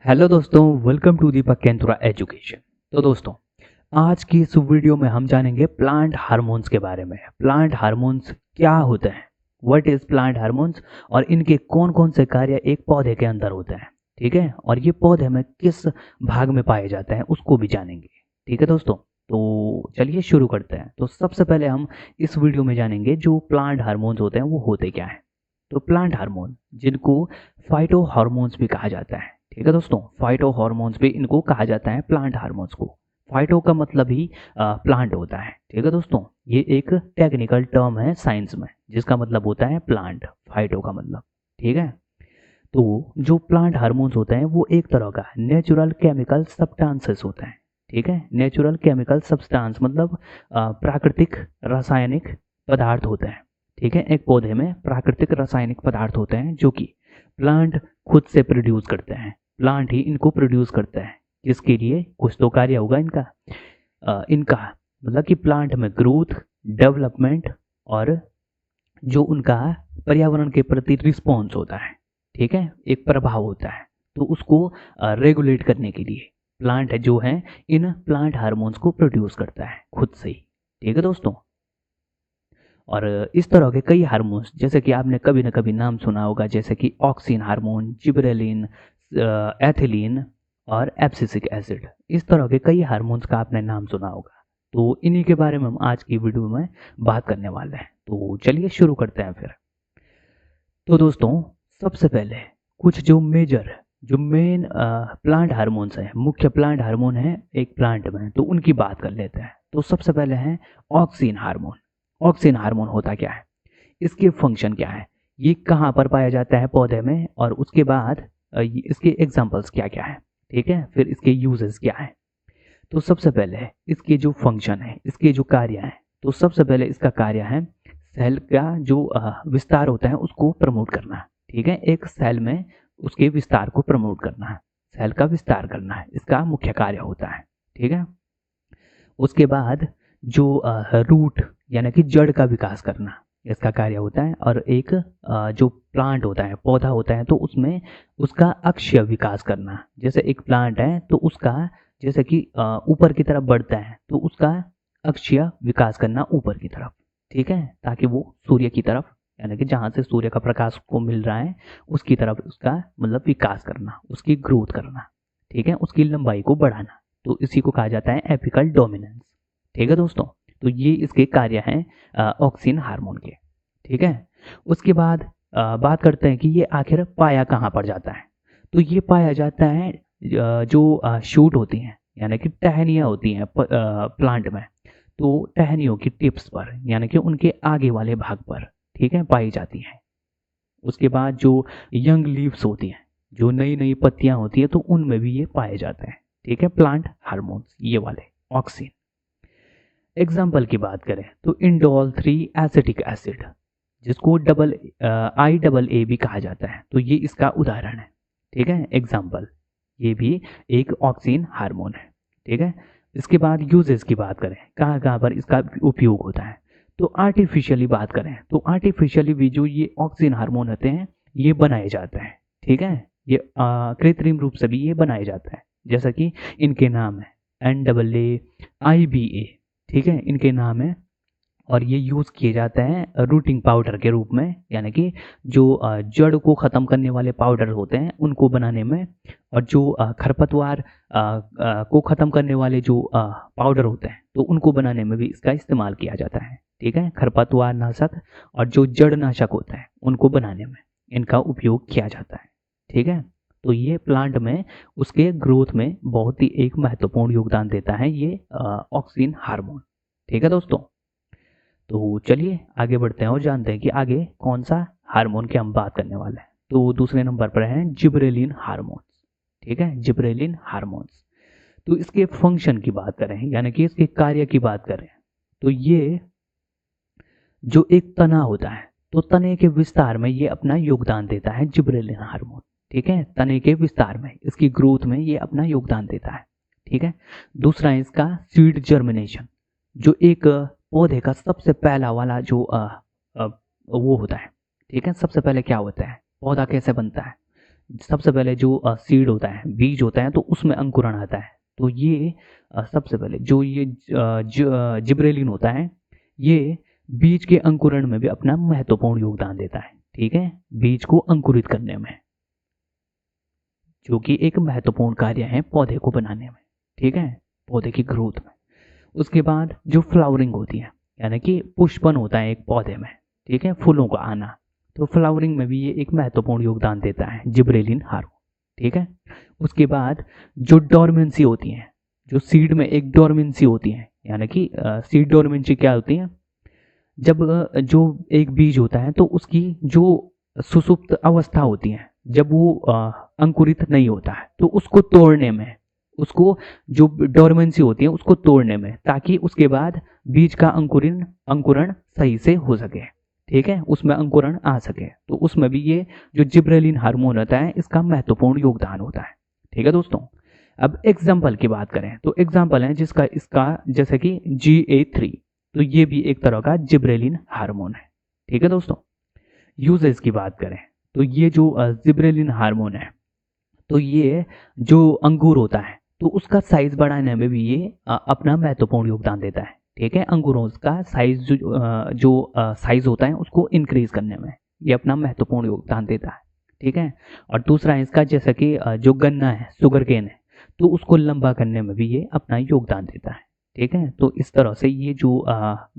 Hello दोस्तों, welcome to दीपक केंद्रा education. तो दोस्तों, आज की इस वीडियो में हम जानेंगे प्लांट हार्मोन्स के बारे में। प्लांट हार्मोन्स क्या होते हैं, व्हाट इज प्लांट हार्मोन्स, और इनके कौन कौन से कार्य एक पौधे के अंदर होते हैं। ठीक है, और ये पौधे में किस भाग में पाए जाते हैं उसको भी जानेंगे। ठीक है दोस्तों, तो चलिए शुरू करते हैं। तो सबसे पहले हम इस वीडियो में जानेंगे जो प्लांट हार्मोन्स होते हैं वो होते क्या हैं। तो प्लांट हार्मोन, जिनको फाइटो हार्मोन्स भी कहा जाता है। ठीक है दोस्तों, फाइटो हार्मोन्स भी इनको कहा जाता है, प्लांट हार्मोन्स को। फाइटो का मतलब ही प्लांट होता है। ठीक है दोस्तों, ये एक टेक्निकल टर्म है साइंस में जिसका मतलब होता है प्लांट, फाइटो का मतलब। ठीक है, तो जो प्लांट हार्मोन्स होते हैं वो एक तरह का नेचुरल केमिकल सब्सटेंसेस होते हैं। ठीक है, नेचुरल केमिकल सब्सटेंस मतलब प्राकृतिक रासायनिक पदार्थ होते हैं। ठीक है, एक पौधे में प्राकृतिक रासायनिक पदार्थ होते हैं जो कि प्लांट खुद से प्रोड्यूस करते हैं। प्लांट ही इनको प्रोड्यूस करते हैं, जिसके लिए कुछ तो कार्य होगा इनका। इनका मतलब कि प्लांट में ग्रोथ, डेवलपमेंट और जो उनका पर्यावरण के प्रति रिस्पॉन्स होता है, ठीक है, एक प्रभाव होता है, तो उसको रेगुलेट करने के लिए प्लांट जो है इन प्लांट हार्मोन्स को प्रोड्यूस करता है खुद से ही। ठीक है दोस्तों, और इस तरह के कई हार्मोन्स जैसे कि आपने कभी ना कभी नाम सुना होगा, जैसे कि ऑक्सिन हार्मोन, जिबरेलिन, एथिलीन और एब्सिसिक एसिड। इस तरह के कई हार्मोन्स का आपने नाम सुना होगा। तो इन्हीं के बारे में हम आज की वीडियो में बात करने वाले हैं। तो चलिए शुरू करते हैं फिर। तो दोस्तों, सबसे पहले कुछ जो मेन प्लांट हार्मोन्स हैं, मुख्य प्लांट हार्मोन हैं एक प्लांट में, तो उनकी बात कर लेते हैं। तो सबसे पहले है ऑक्सिन हार्मोन। ऑक्सिन हार्मोन होता क्या है, इसके फंक्शन क्या है, ये कहाँ पर पाया जाता है पौधे में, और उसके बाद इसके एग्जांपल्स क्या क्या है। ठीक है, फिर इसके यूजेस क्या है। तो सबसे पहले इसके जो फंक्शन है, इसके जो कार्य है, तो सबसे पहले इसका कार्य है सेल का जो विस्तार होता है उसको प्रमोट करना। ठीक है, एक सेल में उसके विस्तार को प्रमोट करना है, सेल का विस्तार करना है, इसका मुख्य कार्य होता है। ठीक है, उसके बाद जो रूट यानी कि जड़ का विकास करना, इसका कार्य होता है। और एक जो प्लांट होता है, पौधा होता है, तो उसमें उसका अक्षीय विकास करना। जैसे एक प्लांट है तो उसका जैसे कि ऊपर की तरफ बढ़ता है तो उसका अक्षीय विकास करना ऊपर की तरफ। ठीक है, ताकि वो सूर्य की तरफ यानी कि जहाँ से सूर्य का प्रकाश को मिल रहा है उसकी तरफ उसका मतलब विकास करना, उसकी ग्रोथ करना। ठीक है, उसकी लंबाई को बढ़ाना, तो इसी को कहा जाता है एपिकल डोमिनेंस। ठीक है दोस्तों, तो ये इसके कार्य हैं ऑक्सिन हार्मोन के। ठीक है, उसके बाद बात करते हैं कि ये आखिर पाया कहाँ पर जाता है। तो ये पाया जाता है जो शूट होती हैं यानी कि टहनियाँ होती हैं प्लांट में, तो टहनियों की टिप्स पर यानी कि उनके आगे वाले भाग पर, ठीक है, पाई जाती हैं। उसके बाद जो यंग लीव्स होती हैं, जो नई नई पत्तियां होती है, तो उनमें भी ये पाए जाते हैं। ठीक है, प्लांट हार्मोन्स ये वाले ऑक्सिन। एग्जाम्पल की बात करें तो इंडोल 3 एसिटिक एसिड, जिसको IAA भी कहा जाता है, तो ये इसका उदाहरण है। ठीक है, एग्जाम्पल, ये भी एक ऑक्सिन हार्मोन है। ठीक है, इसके बाद यूजेस की बात करें, कहाँ कहाँ पर इसका उपयोग होता है। तो आर्टिफिशियली बात करें तो आर्टिफिशियली भी जो ये ऑक्सिन हार्मोन होते हैं ये बनाए जाते हैं। ठीक है, ये कृत्रिम रूप से भी ये बनाए जाते हैं, जैसा कि इनके नाम है NAAIBA। ठीक है, इनके नाम है, और ये यूज़ किए जाते हैं रूटिंग पाउडर के रूप में, यानी कि जो जड़ को ख़त्म करने वाले पाउडर होते हैं उनको बनाने में, और जो खरपतवार को ख़त्म करने वाले जो पाउडर होते हैं तो उनको बनाने में भी इसका इस्तेमाल किया जाता है। ठीक है, खरपतवार नाशक और जो जड़ नाशक होता है उनको बनाने में इनका उपयोग किया जाता है। ठीक है, तो ये प्लांट में उसके ग्रोथ में बहुत ही एक महत्वपूर्ण योगदान देता है ये ऑक्सिन हार्मोन। ठीक है दोस्तों, तो चलिए आगे बढ़ते हैं और जानते हैं कि आगे कौन सा हार्मोन की हम बात करने वाले हैं। तो दूसरे नंबर पर है जिब्रेलिन हार्मोन्स। ठीक है, जिब्रेलिन हार्मोन्स। तो इसके फंक्शन की बात करें यानी कि इसके कार्य की बात करें, तो ये जो एक तना होता है, तो तने के विस्तार में ये अपना योगदान देता है जिब्रेलिन हार्मोन। ठीक है, तने के विस्तार में, इसकी ग्रोथ में ये अपना योगदान देता है। ठीक है, दूसरा है इसका सीड जर्मिनेशन, जो एक पौधे का सबसे पहला वाला जो वो होता है। ठीक है, सबसे पहले क्या होता है, पौधा कैसे बनता है, सबसे पहले जो सीड होता है, बीज होता है, तो उसमें अंकुरण आता है। तो ये सबसे पहले जो ये जिब्रेलिन होता है, ये बीज के अंकुरण में भी अपना महत्वपूर्ण योगदान देता है। ठीक है, बीज को अंकुरित करने में, जो कि एक महत्वपूर्ण कार्य है पौधे को बनाने में। ठीक है, पौधे की ग्रोथ में। उसके बाद जो फ्लावरिंग होती है, यानी कि पुष्पन होता है एक पौधे में, ठीक है, फूलों का आना, तो फ्लावरिंग में भी ये एक महत्वपूर्ण योगदान देता है जिब्रेलिन हार्मोन। ठीक है, उसके बाद जो डोरमेंसी होती है, जो सीड में एक डोरमेंसी होती है, यानी कि सीड डोरमेंसी क्या होती है, जब जो एक बीज होता है तो उसकी जो सुसुप्त अवस्था होती है, जब वो अंकुरित नहीं होता है, तो उसको तोड़ने में, उसको जो डोरमेंसी होती है उसको तोड़ने में, ताकि उसके बाद बीज का अंकुरण सही से हो सके। ठीक है, उसमें अंकुरण आ सके, तो उसमें भी ये जो जिब्रेलिन हार्मोन होता है इसका महत्वपूर्ण योगदान होता है। ठीक है दोस्तों, अब एग्जाम्पल की बात करें तो एग्जाम्पल है जिसका इसका जैसे कि GA3, तो ये भी एक तरह का जिब्रेलिन हार्मोन है। ठीक है दोस्तों, यूजेस की बात करें तो ये जो जिब्रेलिन हार्मोन है, तो ये जो अंगूर होता है तो उसका साइज बढ़ाने में भी ये अपना महत्वपूर्ण योगदान देता है। ठीक है, अंगूरों का साइज जो साइज होता है उसको इंक्रीज करने में ये अपना महत्वपूर्ण योगदान देता है। ठीक है, और दूसरा इसका जैसा कि जो गन्ना है, शुगर केन है, तो उसको लंबा करने में भी ये अपना योगदान देता है। ठीक है, तो इस तरह से ये जो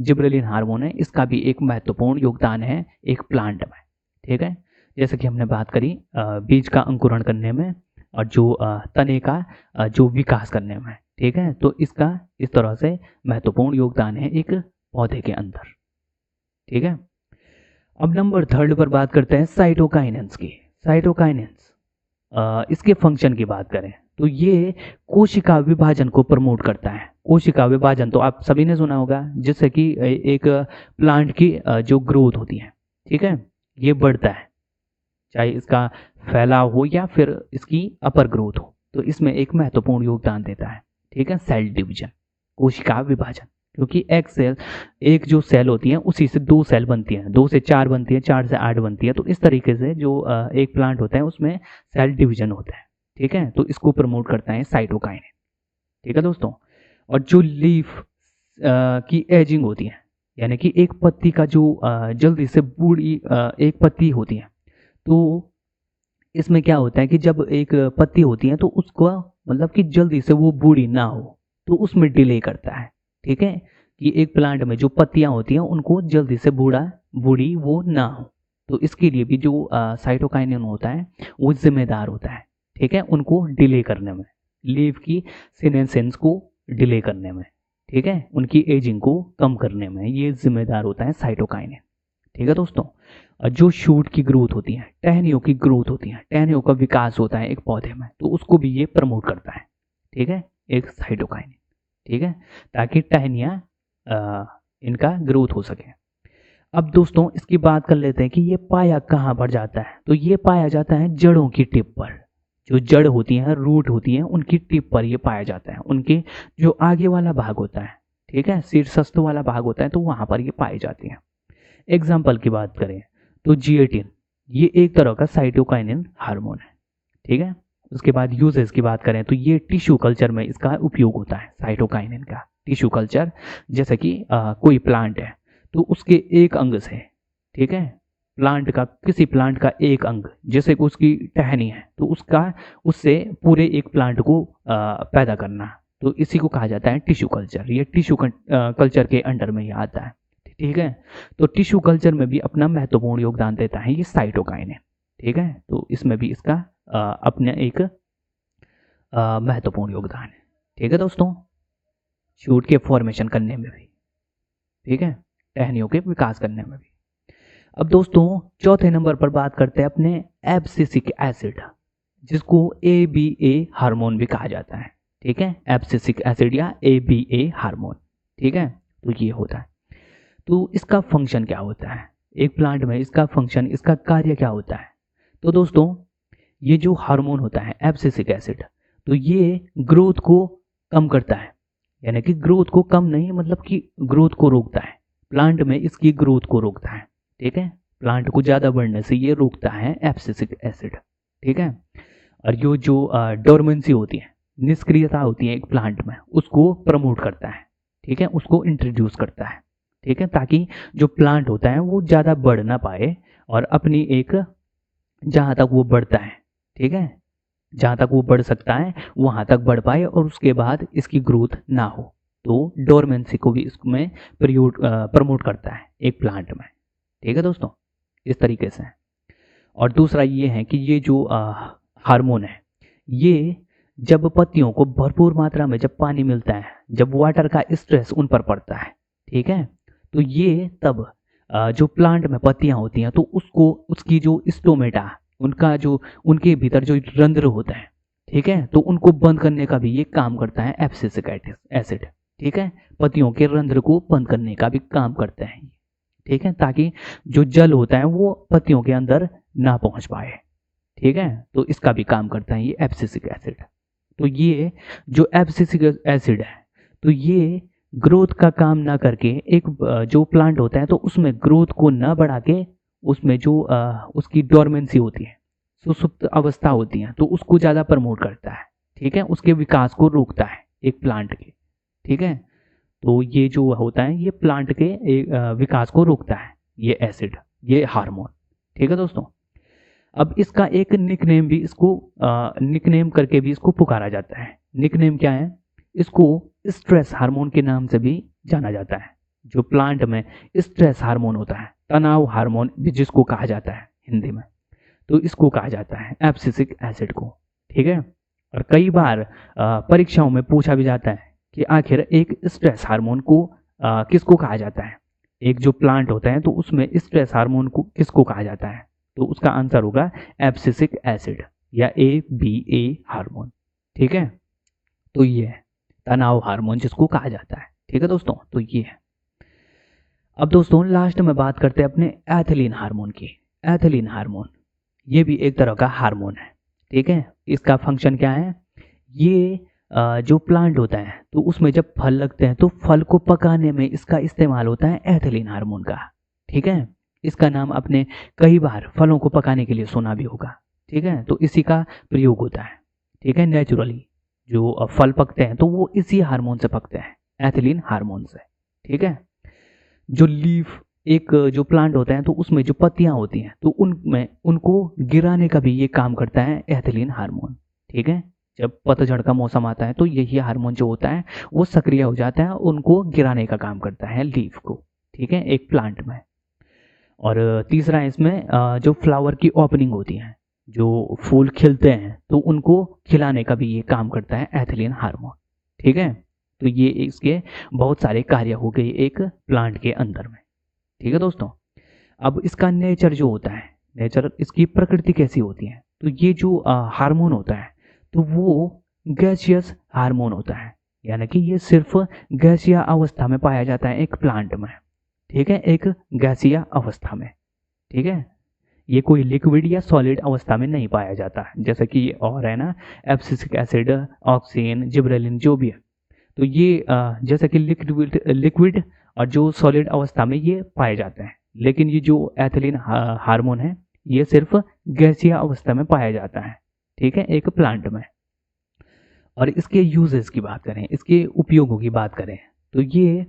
जिब्रेलिन हार्मोन है इसका भी एक महत्वपूर्ण योगदान है एक प्लांट में। ठीक है, जैसे कि हमने बात करी बीज का अंकुरण करने में और जो तने का जो विकास करने में। ठीक है, तो इसका इस तरह से महत्वपूर्ण योगदान है एक पौधे के अंदर। ठीक है, अब नंबर 3 पर बात करते हैं साइटोकाइनेंस की। साइटोकाइनेंस, इसके फंक्शन की बात करें तो ये कोशिका विभाजन को प्रमोट करता है। कोशिका विभाजन तो आप सभी ने सुना होगा, जिससे कि एक प्लांट की जो ग्रोथ होती है, ठीक है, ये बढ़ता है, चाहे इसका फैलाव हो या फिर इसकी अपर ग्रोथ हो, तो इसमें एक महत्वपूर्ण योगदान देता है। ठीक है, सेल डिवीजन, कोशिका विभाजन, क्योंकि एक जो सेल होती है उसी से 2 सेल बनती हैं, 2 से 4 बनती है, 4 से 8 बनती है, तो इस तरीके से जो एक प्लांट होता है उसमें सेल डिवीजन होता है। ठीक है, तो इसको प्रमोट करता है साइटोकाइनेन। ठीक है दोस्तों, और जो लीफ की एजिंग होती है, यानी कि एक पत्ती का जो जल्दी से बूढ़ी एक पत्ती होती है, तो इसमें क्या होता है कि जब एक पत्ती होती है तो उसको मतलब कि जल्दी से वो बूढ़ी ना हो, तो उसमें डिले करता है। ठीक है, कि एक प्लांट में जो पत्तियां होती हैं उनको जल्दी से बूढ़ी वो ना हो, तो इसके लिए भी जो साइटोकाइनिन होता है वो जिम्मेदार होता है। ठीक है, उनको डिले करने में, लीफ की सीनेसेंस को डिले करने में, ठीक है, उनकी एजिंग को कम करने में ये जिम्मेदार होता है साइटोकाइनिन। ठीक है दोस्तों, जो शूट की ग्रोथ होती है, टहनियों की ग्रोथ होती है, टहनियों का विकास होता है एक पौधे में, तो उसको भी ये प्रमोट करता है। ठीक है, एक साइटोकाइनिन। ठीक है, ताकि टहनियाँ इनका ग्रोथ हो सके। अब दोस्तों इसकी बात कर लेते हैं कि ये पाया कहाँ पर जाता है, तो ये पाया जाता है जड़ों की टिप पर। जो जड़ होती हैं, रूट होती हैं, उनकी टिप पर ये पाया जाता है, उनके जो आगे वाला भाग होता है, ठीक है, शीर्षस्थ वाला भाग होता है, तो वहाँ पर ये पाई जाती हैं। एग्जाम्पल की बात करें तो GA10, ये एक तरह का साइटोकाइनिन हार्मोन है। ठीक है, उसके बाद यूजेस की बात करें तो ये टिश्यू कल्चर में इसका उपयोग होता है साइटोकाइनिन का। टिश्यू कल्चर, जैसे कि कोई प्लांट है तो उसके एक अंग से, ठीक है, प्लांट का, किसी प्लांट का एक अंग, जैसे कि उसकी टहनी है, तो उससे पूरे एक प्लांट को पैदा करना, तो इसी को कहा जाता है टिश्यू कल्चर। ये टिश्यू कल्चर के अंडर में ही आता है। ठीक है, तो टिश्यू कल्चर में भी अपना महत्वपूर्ण योगदान देता है ये साइटोकाइनिन। ठीक है, तो इसमें भी इसका अपने एक महत्वपूर्ण योगदान है। ठीक है दोस्तों, शूट के फॉर्मेशन करने में भी, ठीक है, टहनियों के विकास करने में भी। अब दोस्तों चौथे नंबर पर बात करते हैं अपने एब्सिसिक एसिड, जिसको ABA हार्मोन भी कहा जाता है। ठीक है, एब्सिसिक एसिड या ABA हार्मोन। ठीक है, तो ये होता है। तो इसका फंक्शन क्या होता है एक प्लांट में, इसका फंक्शन, इसका कार्य क्या होता है? तो दोस्तों ये जो हार्मोन होता है एब्सिसिक एसिड, तो ये ग्रोथ को कम करता है, यानी कि ग्रोथ को कम नहीं, मतलब कि ग्रोथ को रोकता है, प्लांट में इसकी ग्रोथ को रोकता है। ठीक है, प्लांट को ज़्यादा बढ़ने से ये रोकता है एब्सिसिक एसिड। ठीक है, और यो जो डोरमेंसी होती है, निष्क्रियता होती है एक प्लांट में, उसको प्रमोट करता है, ठीक है, उसको इंट्रोड्यूस करता है, ठीक है, ताकि जो प्लांट होता है वो ज़्यादा बढ़ ना पाए और अपनी एक, जहाँ तक वो बढ़ता है, ठीक है, जहाँ तक वो बढ़ सकता है वहाँ तक बढ़ पाए और उसके बाद इसकी ग्रोथ ना हो। तो डोरमेंसी को भी इसमें प्रमोट करता है एक प्लांट में, ठीक है दोस्तों, इस तरीके से। और दूसरा ये है कि ये जो हार्मोन है, ये जब पत्तियों को भरपूर मात्रा में जब पानी मिलता है, जब वाटर का स्ट्रेस उन पर पड़ता है, ठीक है, तो ये तब जो प्लांट में पत्तियां होती हैं तो उसको, उसकी जो स्टोमेटा, उनका जो, उनके भीतर जो रंध्र होता है, ठीक है, तो उनको बंद करने का भी ये काम करता है एब्सिसिक एसिड, ठीक है, पत्तियों के रंध्र को बंद करने का भी काम करता है, ठीक है, ताकि जो जल होता है वो पत्तियों के अंदर ना पहुंच पाए, ठीक है, तो इसका भी काम करता है ये एब्सिसिक एसिड। तो ये जो एब्सिसिक एसिड है, तो ये ग्रोथ का काम ना करके एक जो प्लांट होता है तो उसमें ग्रोथ को ना बढ़ा के, उसमें जो उसकी डोरमेंसी होती है, सुसुप्त अवस्था होती है, तो उसको ज़्यादा प्रमोट करता है, ठीक है, उसके विकास को रोकता है एक प्लांट के, ठीक है, तो ये जो होता है ये प्लांट के विकास को रोकता है ये एसिड, ये हार्मोन, ठीक है दोस्तों। अब इसका एक निकनेम भी, इसको निकनेम करके भी इसको पुकारा जाता है। निकनेम क्या है? इसको स्ट्रेस हार्मोन के नाम से भी जाना जाता है। जो प्लांट में स्ट्रेस हार्मोन होता है, तनाव हार्मोन भी जिसको कहा जाता है हिंदी में, तो इसको कहा जाता है एब्सिसिक एसिड को, ठीक है। और कई बार परीक्षाओं में पूछा भी जाता है कि आखिर एक स्ट्रेस हार्मोन को किसको कहा जाता है, एक जो प्लांट होता है तो उसमें स्ट्रेस हार्मोन को किसको कहा जाता है, तो उसका आंसर होगा एब्सिसिक एसिड या ABA हार्मोन, ठीक है। तो ये है तनाव हार्मोन जिसको कहा जाता है, ठीक है दोस्तों, तो ये है। अब दोस्तों लास्ट में बात करते हैं अपने एथिलीन हार्मोन की। एथिलीन हार्मोन ये भी एक तरह का हार्मोन है, ठीक है। इसका फंक्शन क्या है? ये जो प्लांट होता है तो उसमें जब फल लगते हैं तो फल को पकाने में इसका इस्तेमाल होता है एथिलीन हार्मोन का, ठीक है। इसका नाम आपने कई बार फलों को पकाने के लिए सुना भी होगा, ठीक है। तो इसी का प्रयोग होता है, ठीक है। नेचुरली जो फल पकते हैं तो वो इसी हार्मोन से पकते हैं, एथिलीन हार्मोन से, ठीक है। जो लीफ, एक जो प्लांट होता है तो उसमें जो पत्तियां होती हैं तो उनमें उनको गिराने का भी ये काम करता है एथिलीन हार्मोन, ठीक है। जब पतझड़ का मौसम आता है तो यही हार्मोन जो होता है वो सक्रिय हो जाता है, उनको गिराने का काम करता है लीफ को, ठीक है, एक प्लांट में। और तीसरा इसमें जो फ्लावर की ओपनिंग होती है, जो फूल खिलते हैं तो उनको खिलाने का भी ये काम करता है एथिलीन हार्मोन, ठीक है। तो ये इसके बहुत सारे कार्य हो गए एक प्लांट के अंदर में, ठीक है दोस्तों। अब इसका नेचर जो होता है, नेचर इसकी प्रकृति कैसी होती है, तो ये जो हार्मोन होता है तो वो गैसियस हार्मोन होता है, यानी कि ये सिर्फ गैसीय अवस्था में पाया जाता है एक प्लांट में, ठीक है, एक गैसीय अवस्था में, ठीक है। ये कोई लिक्विड या सॉलिड अवस्था में नहीं पाया जाता, जैसे कि और है ना एब्सिसिक एसिड, ऑक्सीन, जिब्रेलिन जो भी है, तो ये जैसे कि लिक्विड और जो सॉलिड अवस्था में ये पाए जाते हैं, लेकिन ये जो एथिलीन हार्मोन है ये सिर्फ गैसीय अवस्था में पाया जाता है, ठीक है, एक प्लांट में। और इसके यूजेस की बात करें, इसके उपयोगों की बात करें, तो ये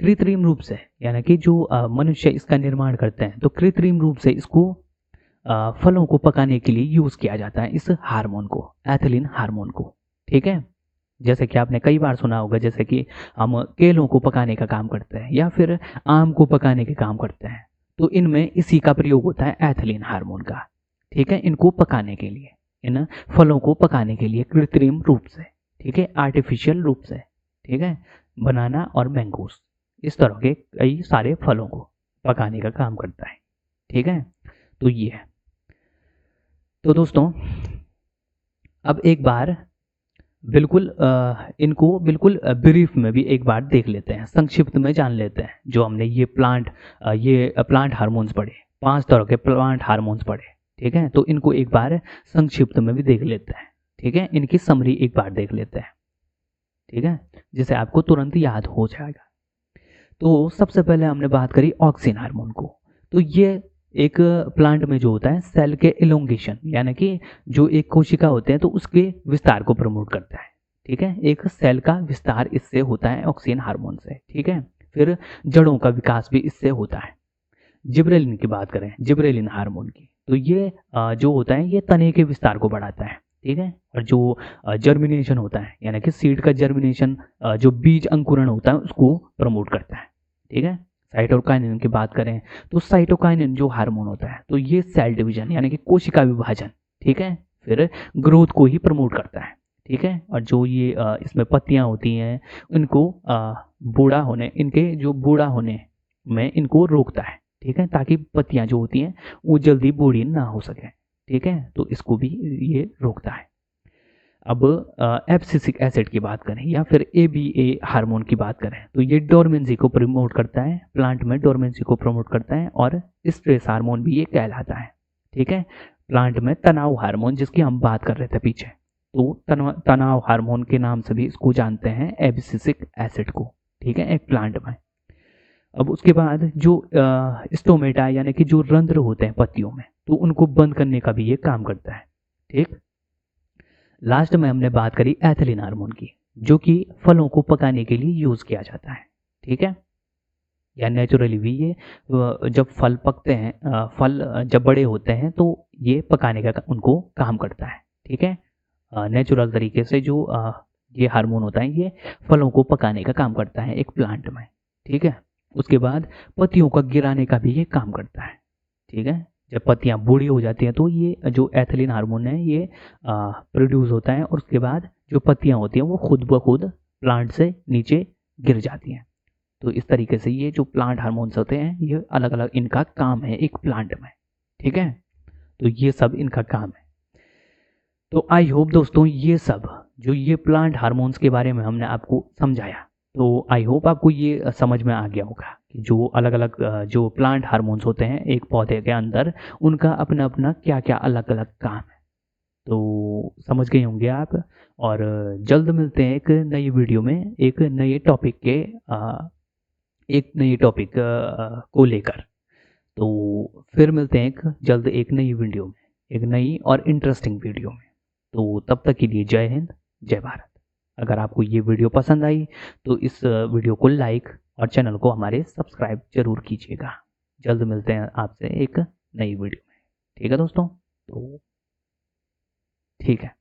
कृत्रिम रूप से, यानी कि जो मनुष्य इसका निर्माण करते हैं तो कृत्रिम रूप से इसको फलों को पकाने के लिए यूज किया जाता है इस हार्मोन को, एथिलीन हार्मोन को, ठीक है। जैसे कि आपने कई बार सुना होगा, जैसे कि हम केलों को पकाने का काम करते हैं या फिर आम को पकाने के काम करते हैं, तो इनमें इसी का प्रयोग होता है एथिलीन हार्मोन का, ठीक है, इनको पकाने के लिए, इन फलों को पकाने के लिए कृत्रिम रूप से, ठीक है, आर्टिफिशियल रूप से, ठीक है। बनाना और मैंगोस इस तरह के कई सारे फलों को पकाने का काम करता है, ठीक है। तो ये है। तो दोस्तों अब एक बार बिल्कुल इनको बिल्कुल ब्रीफ में भी एक बार देख लेते हैं, संक्षिप्त में जान लेते हैं। जो हमने ये प्लांट हार्मोन्स पढ़े, 5 तरह के प्लांट हार्मोन्स पढ़े, ठीक है, तो इनको एक बार संक्षिप्त में भी देख लेते हैं, ठीक है, इनकी समरी एक बार देख लेते हैं, ठीक है, जिसे आपको तुरंत याद हो जाएगा। तो सबसे पहले हमने बात करी ऑक्सिन हार्मोन को, तो ये एक प्लांट में जो होता है सेल के इलोंगेशन, यानी कि जो एक कोशिका होते हैं तो उसके विस्तार को प्रमोट करता है। ठीक है, एक सेल का विस्तार इससे होता है ऑक्सीजन हार्मोन से। ठीक है, फिर जड़ों का विकास भी इससे होता है। जिब्रेलिन की बात करें, जिब्रेलिन हार्मोन की, तो ये जो होता है ये तने के विस्तार को बढ़ाता है। ठीक है, और जो जर्मिनेशन होता है यानी कि सीड का जर्मिनेशन, जो बीज अंकुरण होता है उसको प्रमोट करता है। ठीक है, साइटोकाइनिन की बात करें तो साइटोकाइनिन जो हार्मोन होता है तो ये सेल डिवीजन यानी कि कोशिका विभाजन, ठीक है, फिर ग्रोथ को ही प्रमोट करता है। ठीक है, और जो ये इसमें पत्तियां होती हैं इनको बूढ़ा होने, इनके जो बूढ़ा होने में इनको रोकता है। ठीक है, ताकि पत्तियां जो होती हैं वो जल्दी बूढ़ी ना हो सके। ठीक है, तो इसको भी ये रोकता है। अब एब्सिसिक एसिड की बात करें या फिर ABA हार्मोन की बात करें तो ये डोरमेंसी को प्रमोट करता है, प्लांट में डोरमेंसी को प्रमोट करता है, और स्ट्रेस हार्मोन भी ये कहलाता है। ठीक है, प्लांट में तनाव हार्मोन जिसकी हम बात कर रहे थे पीछे, तो तनाव हार्मोन के नाम से भी इसको जानते हैं, एब्सिसिक एसिड को। ठीक है, एक प्लांट में। अब उसके बाद जो स्टोमेटा यानी कि जो रंध्र होते हैं पत्तियों में, तो उनको बंद करने का भी ये काम करता है। ठीक, लास्ट में हमने बात करी एथिलीन हार्मोन की, जो कि फलों को पकाने के लिए यूज किया जाता है। ठीक है, या नेचुरली भी ये जब फल पकते हैं, फल जब बड़े होते हैं तो ये पकाने का उनको काम करता है। ठीक है, नेचुरल तरीके से जो ये हार्मोन होता है ये फलों को पकाने का काम करता है एक प्लांट में। ठीक है, उसके बाद पत्तियों का गिराने का भी ये काम करता है। ठीक है, जब पत्तियां बूढ़ी हो जाती हैं तो ये जो एथिलीन हार्मोन है ये प्रोड्यूस होता है, और उसके बाद जो पत्तियां होती हैं वो खुद ब खुद प्लांट से नीचे गिर जाती हैं। तो इस तरीके से ये जो प्लांट हार्मोन्स होते हैं ये अलग अलग इनका काम है एक प्लांट में। ठीक है, तो ये सब इनका काम है। तो आई होप दोस्तों ये सब जो ये प्लांट हार्मोन्स के बारे में हमने आपको समझाया, तो आई होप आपको ये समझ में आ गया होगा कि जो अलग अलग जो प्लांट हार्मोन्स होते हैं एक पौधे के अंदर, उनका अपना अपना क्या क्या अलग अलग काम है। तो समझ गए होंगे आप, और जल्द मिलते हैं एक नई वीडियो में एक नए टॉपिक के एक नई टॉपिक को लेकर। तो फिर मिलते हैं एक जल्द एक नई वीडियो में, एक नई और इंटरेस्टिंग वीडियो में। तो तब तक के लिए जय हिंद, जय भारत। अगर आपको ये वीडियो पसंद आई तो इस वीडियो को लाइक और चैनल को हमारे सब्सक्राइब जरूर कीजिएगा। जल्द मिलते हैं आपसे एक नई वीडियो में। ठीक है दोस्तों, तो ठीक है।